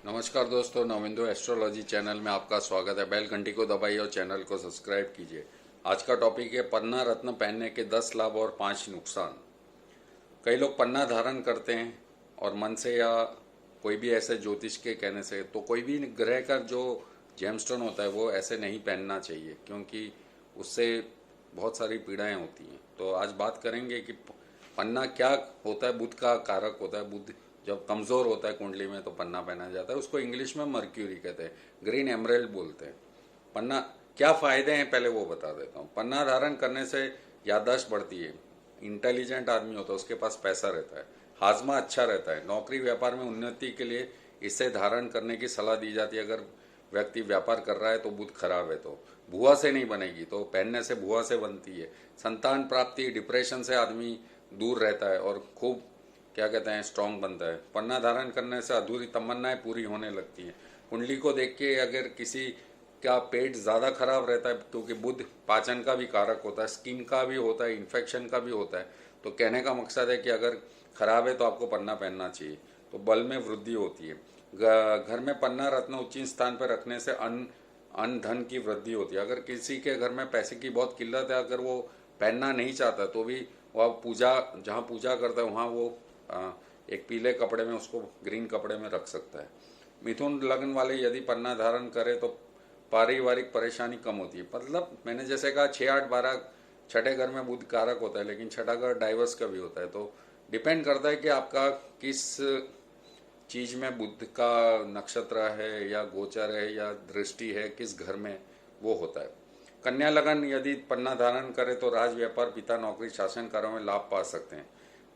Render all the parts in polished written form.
नमस्कार दोस्तों, नविंदु astrology channel में आपका स्वागत है। बेल घंटी को दबाइए और चैनल को सब्सक्राइब कीजिए। आज का टॉपिक है पन्ना रत्न पहनने के 10 लाभ और 5 नुकसान। कई लोग पन्ना धारण करते हैं और मन से या कोई भी ऐसे ज्योतिष के कहने से, तो कोई भी ग्रह का जो जेमस्टोन होता है वो ऐसे नहीं पहनना चाहिए, क्योंकि उससे बहुत सारी पीड़ाएं होती हैं। तो आज बात करेंगे कि पन्ना क्या होता है। बुध का कारक होता है। बुध जब कमज़ोर होता है कुंडली में तो पन्ना पहना जाता है। उसको इंग्लिश में मर्क्यूरी कहते हैं, ग्रीन एमरेल्ड बोलते हैं। पन्ना क्या फ़ायदे हैं पहले वो बता देता हूँ। पन्ना धारण करने से याददाश्त बढ़ती है। इंटेलिजेंट आदमी होता है, उसके पास पैसा रहता है। हाजमा अच्छा रहता है। नौकरी व्यापार में उन्नति के लिए इसे धारण करने की सलाह दी जाती है। अगर व्यक्ति व्यापार कर रहा है तो बुध खराब है तो भुआ से नहीं बनेगी, तो पहनने से भुआ से बनती है। संतान प्राप्ति, डिप्रेशन से आदमी दूर रहता है और खूब क्या कहते हैं स्ट्रांग बनता है। पन्ना धारण करने से अधूरी तमन्नाएं पूरी होने लगती हैं। कुंडली को देख के अगर किसी का पेट ज़्यादा खराब रहता है, क्योंकि बुध पाचन का भी कारक होता है, स्किन का भी होता है, इन्फेक्शन का भी होता है, तो कहने का मकसद है कि अगर खराब है तो आपको पन्ना पहनना चाहिए, तो बल में वृद्धि होती है। घर में पन्ना रत्न उचित स्थान पर रखने से अन्न धन की वृद्धि होती है। अगर किसी के घर में पैसे की बहुत किल्लत है, अगर वो पहनना नहीं चाहता तो भी वह पूजा, जहाँ पूजा करता है वहाँ वो एक पीले कपड़े में, उसको ग्रीन कपड़े में रख सकता है। मिथुन लग्न वाले यदि पन्ना धारण करें तो पारिवारिक परेशानी कम होती है। मतलब मैंने जैसे कहा 6, 8, 12 छठे घर में बुध कारक होता है, लेकिन छठा घर डाइवर्स का भी होता है। तो डिपेंड करता है कि आपका किस चीज में बुध का नक्षत्र है या गोचर है या दृष्टि है, किस घर में वो होता है। कन्या लगन यदि पन्ना धारण करे तो राज व्यापार, पिता नौकरी, शासन कार्यों में लाभ पा सकते हैं।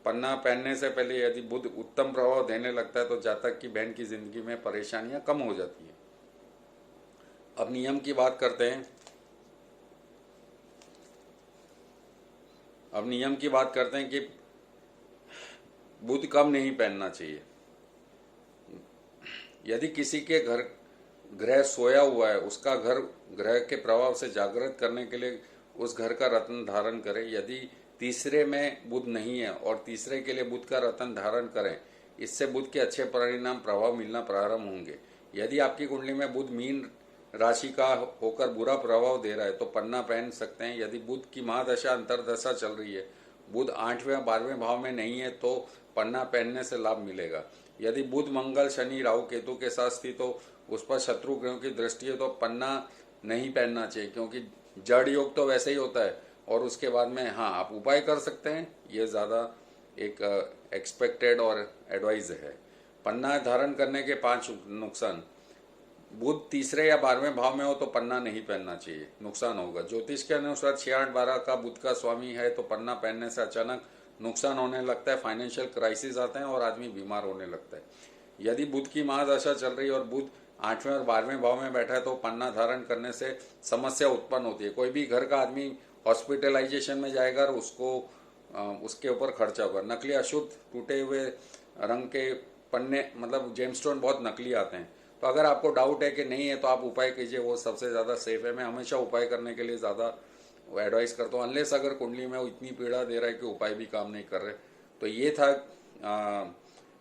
पन्ना पहनने से पहले यदि बुध उत्तम प्रभाव देने लगता है तो जातक की बहन की जिंदगी में परेशानियां कम हो जाती हैं। अब नियम की बात करते हैं। अब नियम की बात करते हैं कि बुध कब नहीं पहनना चाहिए। यदि किसी के घर ग्रह सोया हुआ है, उसका घर ग्रह के प्रभाव से जागृत करने के लिए उस घर का रत्न धारण करें। यदि तीसरे में बुध नहीं है और तीसरे के लिए बुध का रत्न धारण करें, इससे बुध के अच्छे परिणाम प्रभाव मिलना प्रारंभ होंगे। यदि आपकी कुंडली में बुध मीन राशि का होकर बुरा प्रभाव दे रहा है तो पन्ना पहन सकते हैं। यदि बुध की महादशा अंतरदशा चल रही है, बुध 8वें 12वें भाव में नहीं है, तो पन्ना पहनने से लाभ मिलेगा। यदि बुध मंगल शनि राहु केतु के साथ स्थित हो, उस पर शत्रु ग्रहों की दृष्टि है, तो पन्ना नहीं पहनना चाहिए, क्योंकि जड़ योग तो वैसे ही होता है। और उसके बाद में हाँ, आप उपाय कर सकते हैं, ये ज़्यादा एक एक्सपेक्टेड और एडवाइज है। पन्ना धारण करने के 5 नुकसान। बुध तीसरे या 12वें भाव में हो तो पन्ना नहीं पहनना चाहिए, नुकसान होगा। ज्योतिष के अनुसार 6, 8, 12 का बुध का स्वामी है तो पन्ना पहनने से अचानक नुकसान होने लगता है, फाइनेंशियल क्राइसिस आते हैं और आदमी बीमार होने लगता है। यदि बुध की महादशा चल रही है और बुध 8वें और 12वें भाव में बैठा है तो पन्ना धारण करने से समस्या उत्पन्न होती है। कोई भी घर का आदमी हॉस्पिटलाइजेशन में जाएगा और उसको उसके ऊपर खर्चा होगा। नकली, अशुद्ध, टूटे हुए रंग के पन्ने, मतलब जेमस्टोन बहुत नकली आते हैं। तो अगर आपको डाउट है कि नहीं है तो आप उपाय कीजिए, वो सबसे ज़्यादा सेफ है। मैं हमेशा उपाय करने के लिए ज़्यादा एडवाइस करता हूँ, अनलेस अगर कुंडली में वो इतनी पीड़ा दे रहा है कि उपाय भी काम नहीं कर रहे। तो ये था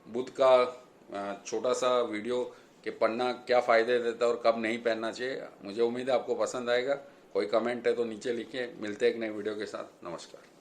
बुध का छोटा सा वीडियो कि पन्ना क्या फ़ायदे देता है और कब नहीं पहनना चाहिए। मुझे उम्मीद है आपको पसंद आएगा। कोई कमेंट है तो नीचे लिखिए। मिलते हैं एक नए वीडियो के साथ। नमस्कार।